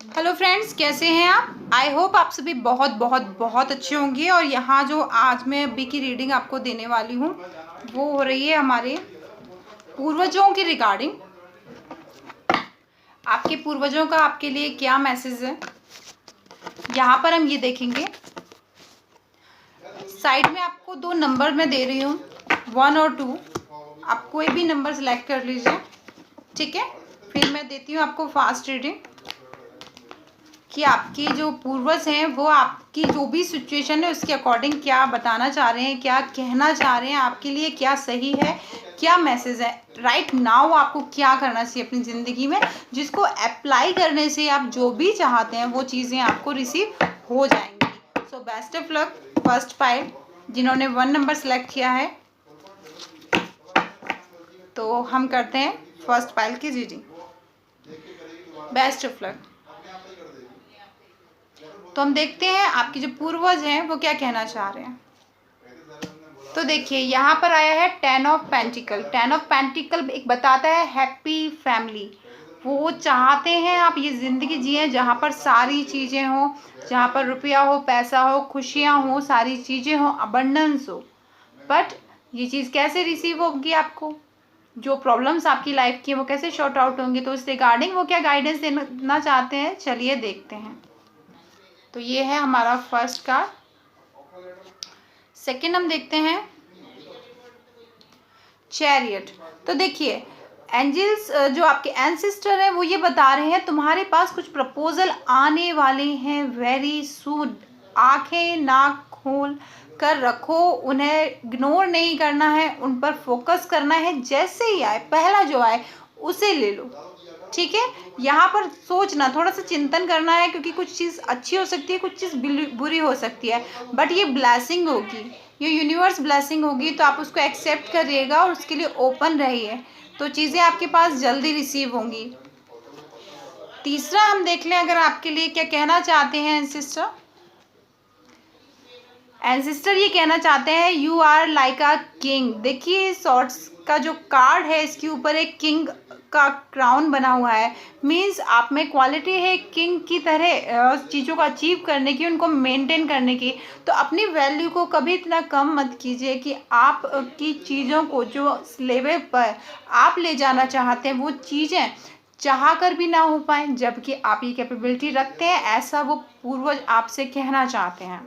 Hello friends, कैसे हैं आप? आई होप आप सभी बहुत बहुत बहुत अच्छे होंगे। और यहाँ जो आज मैं अभी की रीडिंग आपको देने वाली हूँ वो हो रही है हमारे पूर्वजों की रिगार्डिंग। आपके पूर्वजों का आपके लिए क्या मैसेज है, यहाँ पर हम ये देखेंगे। साइड में आपको दो नंबर मैं दे रही हूँ, 1 और 2। आप कोई भी नंबर सेलेक्ट कर लीजिए, ठीक है। फिर मैं देती हूँ आपको फास्ट रीडिंग कि आपके जो पूर्वज हैं वो आपकी जो भी सिचुएशन है उसके अकॉर्डिंग क्या बताना चाह रहे हैं, क्या कहना चाह रहे हैं, आपके लिए क्या सही है, क्या मैसेज है राइट नाउ। आपको क्या करना चाहिए अपनी ज़िंदगी में, जिसको अप्लाई करने से आप जो भी चाहते हैं वो चीज़ें आपको रिसीव हो जाएंगी। So best of luck. First pile जिन्होंने 1 नंबर सेलेक्ट किया है, तो हम करते हैं फर्स्ट पाइल की रीडिंग। Best of luck. तो हम देखते हैं आपके जो पूर्वज हैं वो क्या कहना चाह रहे हैं। तो देखिए यहाँ पर आया है 10 ऑफ पेंटिकल। 10 ऑफ पेंटिकल एक बताता है हैप्पी फैमिली। वो चाहते हैं आप ये ज़िंदगी जिए जहाँ पर सारी चीज़ें हों, जहाँ पर रुपया हो, पैसा हो, खुशियाँ हो, सारी चीज़ें हो, अबंडेंस हो। बट ये चीज़ कैसे रिसीव होगी आपको, जो प्रॉब्लम्स आपकी लाइफ की वो कैसे शॉर्ट आउट होंगी, तो उस रिगार्डिंग वो क्या गाइडेंस देना चाहते हैं, चलिए देखते हैं। तो ये है हमारा फर्स्ट कार्ड। सेकंड हम देखते हैं चैरियट। तो देखिए एंजल्स जो आपके एंसेस्टर हैं वो ये बता रहे हैं तुम्हारे पास कुछ प्रपोजल आने वाले हैं वेरी सून। आंखें नाक खोल कर रखो, उन्हें इग्नोर नहीं करना है, उन पर फोकस करना है। जैसे ही आए, पहला जो आए उसे ले लो, ठीक है। यहाँ पर सोचना, थोड़ा सा चिंतन करना है, क्योंकि कुछ चीज़ अच्छी हो सकती है, कुछ चीज़ बुरी हो सकती है। बट ये ब्लेसिंग होगी, ये यूनिवर्स ब्लेसिंग होगी, तो आप उसको एक्सेप्ट करिएगा और उसके लिए ओपन रहिए, तो चीज़ें आपके पास जल्दी रिसीव होंगी। तीसरा हम देख लें अगर आपके लिए क्या कहना चाहते हैं एंसेस्टर। एंसेस्टर ये कहना चाहते हैं you are like a king. देखिए शॉर्ट्स का जो कार्ड है इसके ऊपर एक किंग का क्राउन बना हुआ है। मीन्स आप में क्वालिटी है किंग की तरह चीज़ों को अचीव करने की, उनको मेंटेन करने की। तो अपनी वैल्यू को कभी इतना कम मत कीजिए कि आप की चीज़ों को जो लेवल पर आप ले जाना चाहते हैं वो चीज़ें चाह कर भी ना हो पाए, जबकि आप ये कैपेबिलिटी रखते हैं, ऐसा वो पूर्वज आपसे कहना चाहते हैं।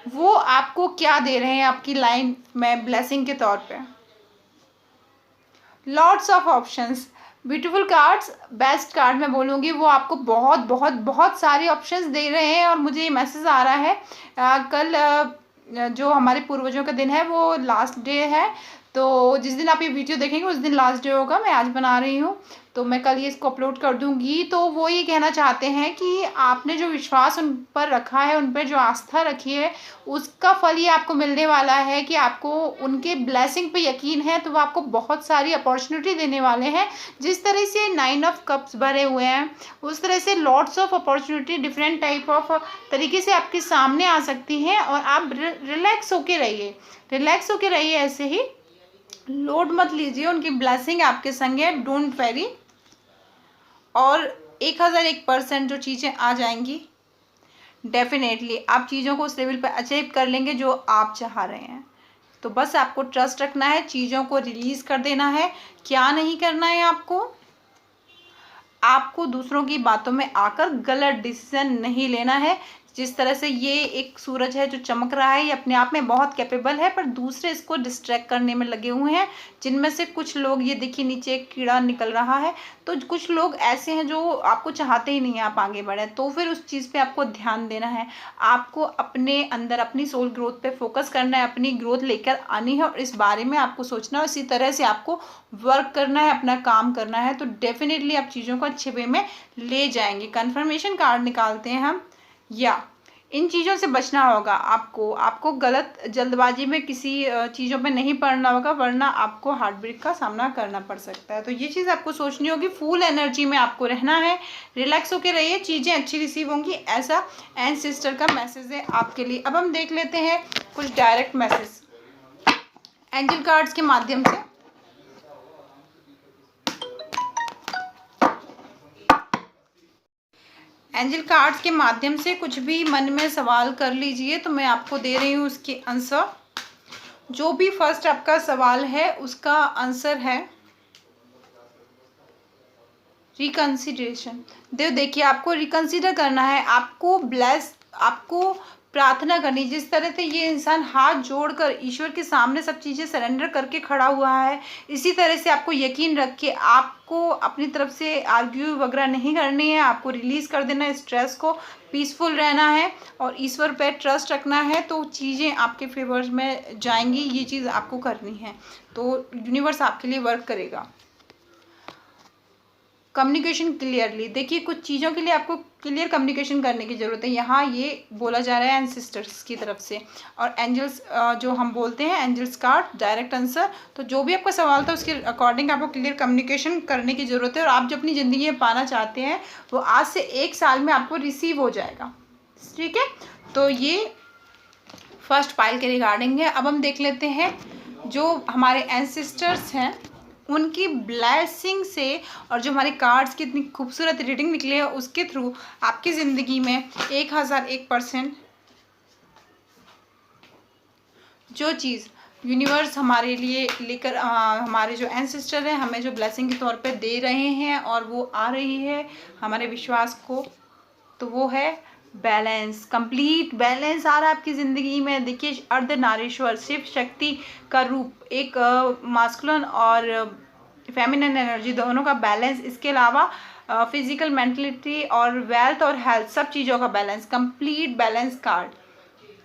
वो आपको क्या दे रहे हैं आपकी लाइन में ब्लेसिंग के तौर पे। Lots of options, beautiful cards. Best card मैं बोलूँगी वो आपको बहुत बहुत बहुत सारे ऑप्शंस दे रहे हैं। और मुझे ये मैसेज आ रहा है कल जो हमारे पूर्वजों का दिन है वो लास्ट डे है, तो जिस दिन आप ये वीडियो देखेंगे उस दिन लास्ट डे होगा। मैं आज बना रही हूँ तो मैं कल ये इसको अपलोड कर दूँगी। तो वो ये कहना चाहते हैं कि आपने जो विश्वास उन पर रखा है, उन पर जो आस्था रखी है, उसका फल ये आपको मिलने वाला है कि आपको उनके ब्लेसिंग पे यकीन है, तो वो आपको बहुत सारी अपॉर्चुनिटी देने वाले हैं। जिस तरह से 9 ऑफ कप्स भरे हुए हैं उस तरह से lots of opportunity different type of तरीके से आपके सामने आ सकती हैं। और आप रिलैक्स होके रहिए, रिलैक्स होके रहिए, ऐसे ही लोड मत लीजिए, उनकी ब्लेसिंग आपके संग है, डोंट वेरी। और 1001% जो चीज़ें आ जाएंगी डेफिनेटली आप चीज़ों को उस लेवल पर अचीव कर लेंगे जो आप चाह रहे हैं। तो बस आपको ट्रस्ट रखना है, चीज़ों को रिलीज़ कर देना है। क्या नहीं करना है आपको दूसरों की बातों में आकर गलत डिसीजन नहीं लेना है। जिस तरह से ये एक सूरज है जो चमक रहा है, ये अपने आप में बहुत कैपेबल है, पर दूसरे इसको डिस्ट्रैक्ट करने में लगे हुए हैं। जिनमें से कुछ लोग, ये देखिए नीचे एक कीड़ा निकल रहा है, तो कुछ लोग ऐसे हैं जो आपको चाहते ही नहीं है आप आगे बढ़े। तो फिर उस चीज़ पे आपको ध्यान देना है, आपको अपने अंदर अपनी सोल ग्रोथ पे फोकस करना है, अपनी ग्रोथ लेकर आनी है और इस बारे में आपको सोचना है। इसी तरह से आपको वर्क करना है, अपना काम करना है, तो डेफिनेटली आप चीज़ों को अच्छे वे में ले जाएंगे। कन्फर्मेशन कार्ड निकालते हैं हम। या इन चीज़ों से बचना होगा आपको गलत जल्दबाजी में किसी चीज़ों पे नहीं पड़ना होगा, वरना आपको हार्ट ब्रेक का सामना करना पड़ सकता है। तो ये चीज़ आपको सोचनी होगी, फुल एनर्जी में आपको रहना है, रिलैक्स होकर रहिए, चीज़ें अच्छी रिसीव होंगी, ऐसा एंसेस्टर का मैसेज है आपके लिए। अब हम देख लेते हैं कुछ डायरेक्ट मैसेज एंजल कार्ड्स के माध्यम से। एंजल कार्ड्स के माध्यम से कुछ भी मन में सवाल कर लीजिए, तो मैं आपको दे रही हूँ उसके आंसर। जो भी फर्स्ट आपका सवाल है उसका आंसर है रिकंसिडरेशन। देखिए आपको रिकंसिडर करना है, आपको प्रार्थना करनी। जिस तरह से ये इंसान हाथ जोड़कर ईश्वर के सामने सब चीज़ें सरेंडर करके खड़ा हुआ है, इसी तरह से आपको यकीन रख के आपको अपनी तरफ से आर्ग्यू वगैरह नहीं करनी है। आपको रिलीज़ कर देना है स्ट्रेस को, पीसफुल रहना है और ईश्वर पे ट्रस्ट रखना है, तो चीज़ें आपके फेवर में जाएंगी। ये चीज़ आपको करनी है, तो यूनिवर्स आपके लिए वर्क करेगा। कम्युनिकेशन क्लियरली, देखिए कुछ चीज़ों के लिए आपको क्लियर कम्युनिकेशन करने की ज़रूरत है। यहाँ ये बोला जा रहा है एंसेस्टर्स की तरफ से, और एंजल्स जो हम बोलते हैं एंजल्स कार्ड डायरेक्ट आंसर। तो जो भी आपका सवाल था उसके अकॉर्डिंग आपको क्लियर कम्युनिकेशन करने की ज़रूरत है, और आप जो अपनी ज़िंदगी में पाना चाहते हैं वो आज से 1 साल में आपको रिसीव हो जाएगा। ठीक है, तो ये फर्स्ट पाइल के रिगार्डिंग है। अब हम देख लेते हैं जो हमारे एंसेस्टर्स हैं उनकी ब्लेसिंग से, और जो हमारे कार्ड्स की इतनी खूबसूरत रीडिंग निकली है उसके थ्रू आपकी ज़िंदगी में 1001% जो चीज़ यूनिवर्स हमारे लिए लेकर हमारे जो एंसेस्टर हैं हमें जो ब्लेसिंग के तौर पे दे रहे हैं और वो आ रही है हमारे विश्वास को, तो वो है बैलेंस। कंप्लीट बैलेंस आ रहा है आपकी ज़िंदगी में। देखिए अर्धनारीश्वर शिव शक्ति का रूप, एक मास्कुलिन और फेमिनिन एनर्जी दोनों का बैलेंस, इसके अलावा फिजिकल मेंटलिटी और वेल्थ और हेल्थ सब चीज़ों का बैलेंस, कंप्लीट बैलेंस कार्ड।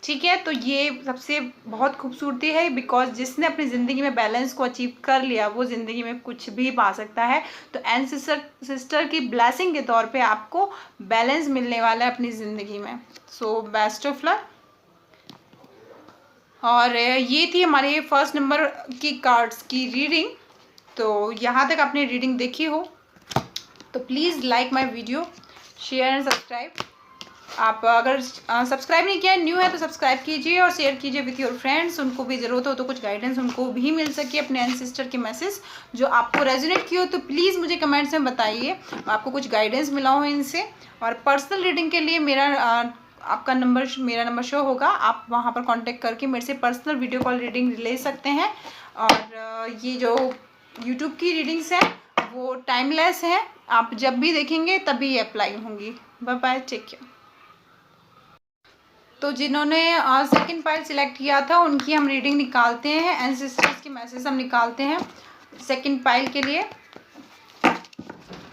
ठीक है, तो ये सबसे बहुत खूबसूरती है, बिकॉज जिसने अपनी ज़िंदगी में बैलेंस को अचीव कर लिया वो ज़िंदगी में कुछ भी पा सकता है। तो एंसेस्टर की ब्लेसिंग के तौर पे आपको बैलेंस मिलने वाला है अपनी ज़िंदगी में। So best of luck. और ये थी हमारे फर्स्ट नंबर की कार्ड्स की रीडिंग। तो यहाँ तक आपने रीडिंग देखी हो तो please like my video, share and subscribe. आप अगर सब्सक्राइब नहीं किया है, न्यू है, तो सब्सक्राइब कीजिए और शेयर कीजिए विथ योर फ्रेंड्स। उनको भी ज़रूरत हो तो कुछ गाइडेंस उनको भी मिल सके, अपने एंसेस्टर के मैसेज जो आपको रेजोनेट किए हो तो प्लीज़ मुझे कमेंट्स में बताइए, आपको कुछ गाइडेंस मिला हो इनसे। और पर्सनल रीडिंग के लिए मेरा नंबर शो होगा, आप वहाँ पर कॉन्टेक्ट करके मेरे से पर्सनल वीडियो कॉल रीडिंग ले सकते हैं। और ये जो यूट्यूब की रीडिंग्स हैं वो टाइमलेस है, आप जब भी देखेंगे तभी अप्लाई होंगी। Bye bye, take care. तो जिन्होंने सेकंड पाइल सिलेक्ट किया था उनकी हम रीडिंग निकालते हैं, एंसेस्टर्स के मैसेज हम निकालते हैं सेकंड पाइल के लिए।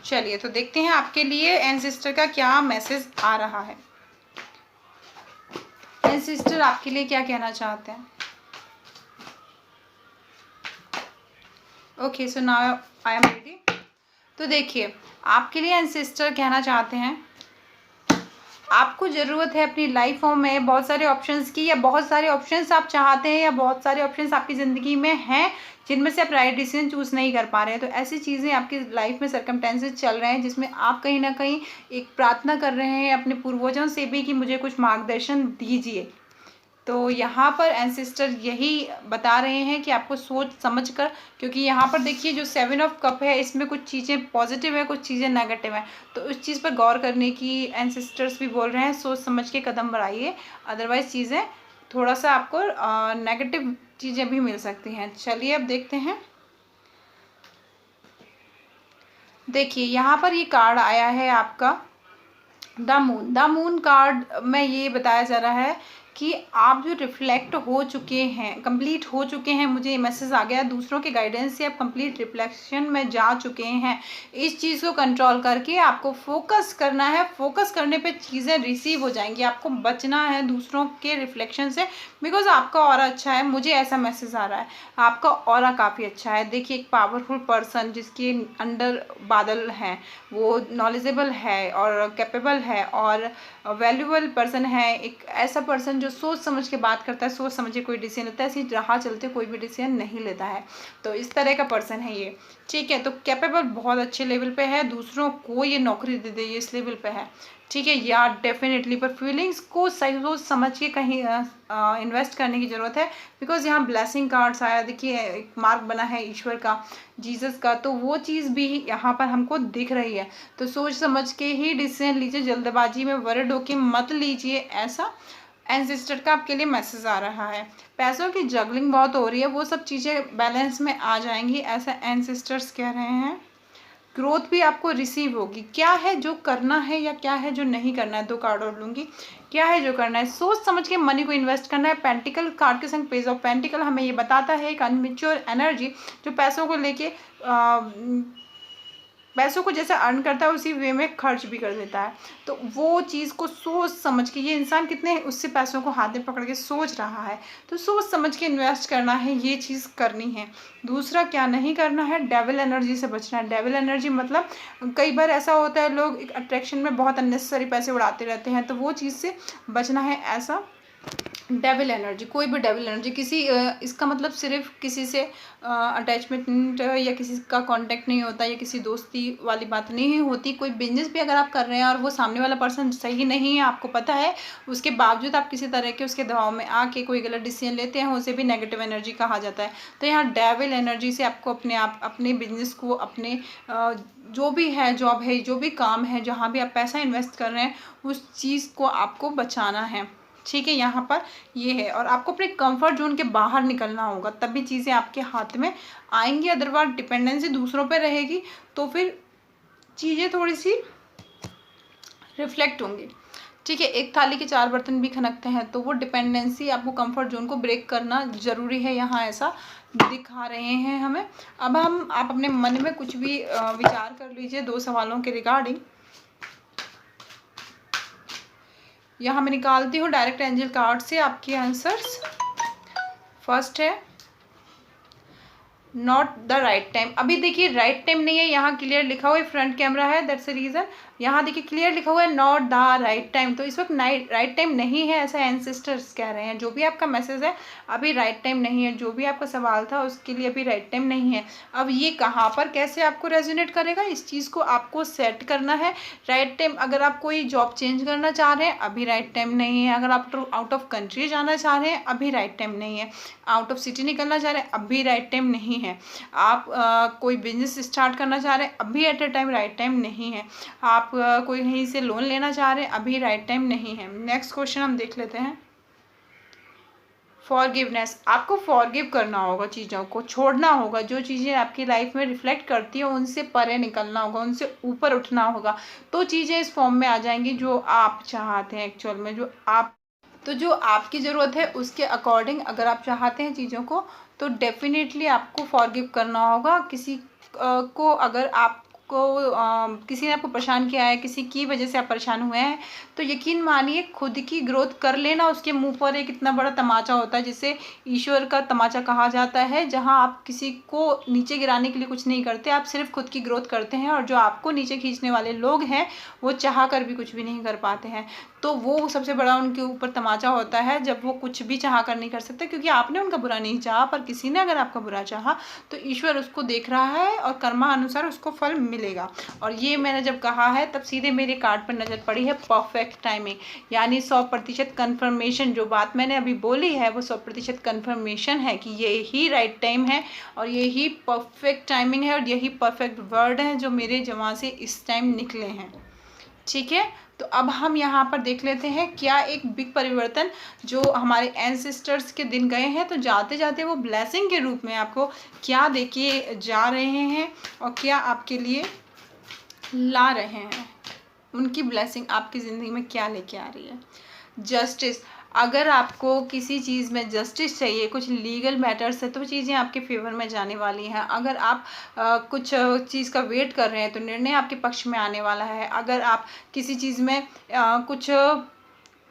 चलिए तो देखते हैं आपके लिए एंसेस्टर का क्या मैसेज आ रहा है। एंसेस्टर आपके लिए क्या कहना चाहते हैं। Okay, so now I am ready. तो देखिए आपके लिए एंसेस्टर कहना चाहते हैं आपको ज़रूरत है अपनी लाइफ में बहुत सारे ऑप्शंस की, या बहुत सारे ऑप्शंस आप चाहते हैं, या बहुत सारे ऑप्शंस आपकी ज़िंदगी में हैं जिनमें से आप राइट डिसीजन चूज़ नहीं कर पा रहे हैं। तो ऐसी चीज़ें आपकी लाइफ में सर्कमटेंसेस चल रहे हैं जिसमें आप कहीं ना कहीं एक प्रार्थना कर रहे हैं अपने पूर्वजों से भी कि मुझे कुछ मार्गदर्शन दीजिए। तो यहाँ पर एंसेस्टर यही बता रहे हैं कि आपको सोच समझ कर, क्योंकि यहाँ पर देखिए जो 7 ऑफ कप है इसमें कुछ चीज़ें पॉजिटिव है, कुछ चीज़ें नेगेटिव है, तो उस चीज़ पर गौर करने की एंसेस्टर्स भी बोल रहे हैं। सोच समझ के कदम बढ़ाइए, अदरवाइज चीज़ें थोड़ा सा आपको नेगेटिव चीज़ें भी मिल सकती हैं। चलिए अब देखते हैं। देखिए यहाँ पर ये कार्ड आया है आपका द मून कार्ड में ये बताया जा रहा है कि आप जो रिफ्लेक्ट हो चुके हैं, कंप्लीट हो चुके हैं, मुझे मैसेज आ गया दूसरों के गाइडेंस से आप कंप्लीट रिफ्लेक्शन में जा चुके हैं। इस चीज़ को कंट्रोल करके आपको फोकस करना है, फोकस करने पे चीज़ें रिसीव हो जाएंगी। आपको बचना है दूसरों के रिफ्लेक्शन से, बिकॉज आपका ऑरा अच्छा है, मुझे ऐसा मैसेज आ रहा है आपका ऑरा काफ़ी अच्छा है। देखिए एक पावरफुल पर्सन जिसके अंडर बादल हैं, वो नॉलेजेबल है और कैपेबल है और वैल्यूबल पर्सन है, एक ऐसा पर्सन जो सोच समझ के बात करता है, सोच समझ के कोई डिसीजन लेता है, ऐसी राह चलते कोई भी डिसीजन नहीं लेता है। तो इस तरह का पर्सन है ये, ठीक है। तो कैपेबल बहुत अच्छे लेवल पे है, दूसरों को ये नौकरी दे दे, ये इस लेवल पे है, ठीक है। या डेफिनेटली पर फीलिंग्स को सही सोच समझ के कहीं इन्वेस्ट करने की ज़रूरत है, बिकॉज यहाँ ब्लेसिंग कार्ड्स आया, देखिए एक मार्क बना है ईश्वर का, जीसस का, तो वो चीज़ भी यहाँ पर हमको दिख रही है। तो सोच समझ के ही डिसीजन लीजिए, जल्दबाजी में वर्ड होके मत लीजिए, ऐसा एंसेस्टर का आपके लिए मैसेज आ रहा है। पैसों की जगलिंग बहुत हो रही है, वो सब चीज़ें बैलेंस में आ जाएंगी, ऐसा एंसेस्टर्स कह रहे हैं। ग्रोथ भी आपको रिसीव होगी, क्या है जो करना है या क्या है जो नहीं करना है, 2 कार्ड और लूँगी। क्या है जो करना है, सोच समझ के मनी को इन्वेस्ट करना है। पेंटिकल कार्ड के संग पेज ऑफ पेंटिकल हमें ये बताता है एक अनमेच्योर एनर्जी जो पैसों को लेके पैसों को जैसे अर्न करता है उसी वे में खर्च भी कर देता है। तो वो चीज़ को सोच समझ के, ये इंसान कितने उससे पैसों को हाथ में पकड़ के सोच रहा है, तो सोच समझ के इन्वेस्ट करना है, ये चीज़ करनी है। दूसरा क्या नहीं करना है, डेविल एनर्जी से बचना है। डेविल एनर्जी मतलब कई बार ऐसा होता है लोग एक अट्रैक्शन में बहुत अननेसेसरी पैसे उड़ाते रहते हैं, तो वो चीज़ से बचना है। ऐसा डेविल एनर्जी, कोई भी डेविल एनर्जी, किसी इसका मतलब सिर्फ किसी से अटैचमेंट या किसी का कांटेक्ट नहीं होता, या किसी दोस्ती वाली बात नहीं होती। कोई बिजनेस भी अगर आप कर रहे हैं और वो सामने वाला पर्सन सही नहीं है, आपको पता है, उसके बावजूद आप किसी तरह के उसके दबाव में आके कोई गलत डिसीजन लेते हैं, उसे भी नेगेटिव एनर्जी कहा जाता है। तो यहाँ डेविल एनर्जी से आपको अपने बिजनेस को, अपने जो भी है, जॉब है, जो भी काम है, जहाँ भी आप पैसा इन्वेस्ट कर रहे हैं, उस चीज़ को आपको बचाना है, ठीक है। यहाँ पर ये है, और आपको अपने कंफर्ट जोन के बाहर निकलना होगा, तभी चीज़ें आपके हाथ में आएंगी। अदरवाइज डिपेंडेंसी दूसरों पे रहेगी तो फिर चीज़ें थोड़ी सी रिफ्लेक्ट होंगी, ठीक है। एक थाली के 4 बर्तन भी खनकते हैं, तो वो डिपेंडेंसी, आपको कंफर्ट जोन को ब्रेक करना ज़रूरी है, यहाँ ऐसा दिखा रहे हैं हमें। अब आप अपने मन में कुछ भी विचार कर लीजिए 2 सवालों के रिगार्डिंग। यहाँ मैं निकालती हूँ डायरेक्ट एंजल कार्ड से आपके आंसर्स। फर्स्ट है नॉट द राइट टाइम। अभी देखिए राइट टाइम नहीं है, यहाँ क्लियर लिखा हुआ है, फ्रंट कैमरा है, दैट्स द रीज़न। यहाँ देखिए क्लियर लिखा हुआ है नॉट द राइट टाइम, तो इस वक्त राइट टाइम नहीं है, ऐसा एंसेस्टर्स कह रहे हैं। जो भी आपका मैसेज है, अभी राइट टाइम नहीं है, जो भी आपका सवाल था उसके लिए अभी राइट टाइम नहीं है। अब ये कहाँ पर कैसे आपको रेजोनेट करेगा, इस चीज़ को आपको सेट करना है। राइट टाइम, अगर आप कोई जॉब चेंज करना चाह रहे हैं, अभी राइट टाइम नहीं है। अगर आप आउट ऑफ कंट्री जाना चाह रहे हैं, अभी राइट टाइम नहीं है। आउट ऑफ सिटी निकलना चाह रहे हैं, अभी राइट टाइम नहीं है। आप कोई बिजनेस स्टार्ट करना चाह रहे हैं, अभी at a time right time नहीं है। आप कोई कहीं से लोन लेना चाह रहे हैं, अभी राइट टाइम नहीं है। नेक्स्ट क्वेश्चन हम देख लेते हैं। फॉरगिवनेस, आपको फॉरगिव करना होगा, चीज़ों को छोड़ना होगा, जो चीज़ें आपकी लाइफ में रिफ्लेक्ट करती हैं उनसे परे निकलना होगा, उनसे ऊपर उठना होगा, तो चीज़ें इस फॉर्म में आ जाएंगी जो आप चाहते हैं एक्चुअल में, जो आपकी ज़रूरत है उसके अकॉर्डिंग अगर आप चाहते हैं चीज़ों को, तो डेफिनेटली आपको फॉरगिव करना होगा। किसी को अगर किसी ने आपको परेशान किया है, किसी की वजह से आप परेशान हुए हैं, तो यकीन मानिए खुद की ग्रोथ कर लेना। उसके मुंह पर एक इतना बड़ा तमाचा होता है जिसे ईश्वर का तमाचा कहा जाता है, जहां आप किसी को नीचे गिराने के लिए कुछ नहीं करते, आप सिर्फ खुद की ग्रोथ करते हैं, और जो आपको नीचे खींचने वाले लोग हैं वो चाह कर भी कुछ भी नहीं कर पाते हैं। तो वो सबसे बड़ा उनके ऊपर तमाचा होता है जब वो कुछ भी चाह कर नहीं कर सकते, क्योंकि आपने उनका बुरा नहीं चाहा, पर किसी ने अगर आपका बुरा चाहा तो ईश्वर उसको देख रहा है और कर्मानुसार उसको फल मिलेगा। और ये मैंने जब कहा है तब सीधे मेरे कार्ड पर नज़र पड़ी है परफेक्ट टाइमिंग, यानी 100% कन्फर्मेशन। जो बात मैंने अभी बोली है वो 100% कन्फर्मेशन है कि ये ही राइट टाइम है और यही परफेक्ट टाइमिंग है और यही परफेक्ट वर्ड है जो मेरे जवां से इस टाइम निकले हैं, ठीक है। तो अब हम यहाँ पर देख लेते हैं क्या एक बिग परिवर्तन जो हमारे एंसेस्टर्स के दिन गए हैं, तो जाते जाते वो ब्लेसिंग के रूप में आपको क्या देके जा रहे हैं और क्या आपके लिए ला रहे हैं, उनकी ब्लेसिंग आपकी ज़िंदगी में क्या लेके आ रही है। जस्टिस, अगर आपको किसी चीज़ में जस्टिस चाहिए, कुछ लीगल मैटर्स है, तो चीज़ें आपके फेवर में जाने वाली हैं। अगर आप कुछ चीज़ का वेट कर रहे हैं तो निर्णय आपके पक्ष में आने वाला है। अगर आप किसी चीज़ में कुछ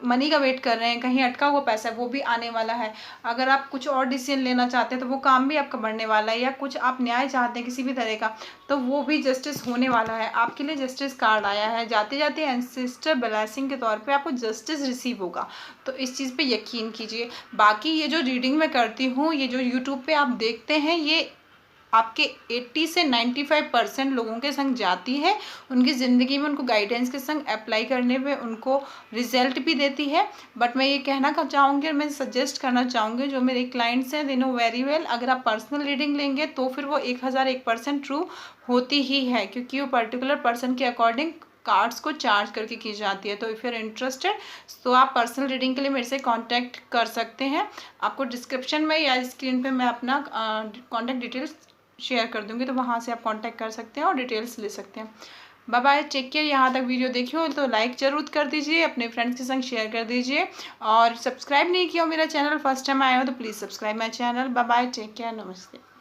मनी का वेट कर रहे हैं, कहीं अटका हुआ पैसा है वो भी आने वाला है। अगर आप कुछ और डिसीजन लेना चाहते हैं तो वो काम भी आपका बढ़ने वाला है, या कुछ आप न्याय चाहते हैं किसी भी तरह का तो वो भी जस्टिस होने वाला है। आपके लिए जस्टिस कार्ड आया है, जाते जाते एंसेस्टर ब्लेसिंग के तौर पे आपको जस्टिस रिसीव होगा, तो इस चीज़ पे यकीन कीजिए। बाकी ये जो रीडिंग मैं करती हूँ, ये जो यूट्यूब पे आप देखते हैं, ये आपके 80 से 95% लोगों के संग जाती है, उनकी ज़िंदगी में उनको गाइडेंस के संग अप्लाई करने पे उनको रिजल्ट भी देती है। बट मैं ये कहना चाहूँगी और मैं सजेस्ट करना चाहूँगी, जो मेरे क्लाइंट्स हैं दे नो वेरी वेल, अगर आप पर्सनल रीडिंग लेंगे तो फिर वो 1001% ट्रू होती ही है, क्योंकि वो पर्टिकुलर पर्सन के अकॉर्डिंग कार्ड्स को चार्ज करके की जाती है। तो इफ़ यू आर इंटरेस्टेड तो आप पर्सनल रीडिंग के लिए मेरे से कांटेक्ट कर सकते हैं। आपको डिस्क्रिप्शन में या स्क्रीन पे मैं अपना कांटेक्ट डिटेल्स शेयर कर दूंगी, तो वहाँ से आप कांटेक्ट कर सकते हैं और डिटेल्स ले सकते हैं। Bye bye, take care. यहाँ तक वीडियो देखी हो तो लाइक जरूर कर दीजिए, अपने फ्रेंड्स के संग शेयर कर दीजिए, और सब्सक्राइब नहीं किया हो मेरा चैनल, फर्स्ट टाइम आए हो तो please subscribe my channel. Bye bye, take care, नमस्ते।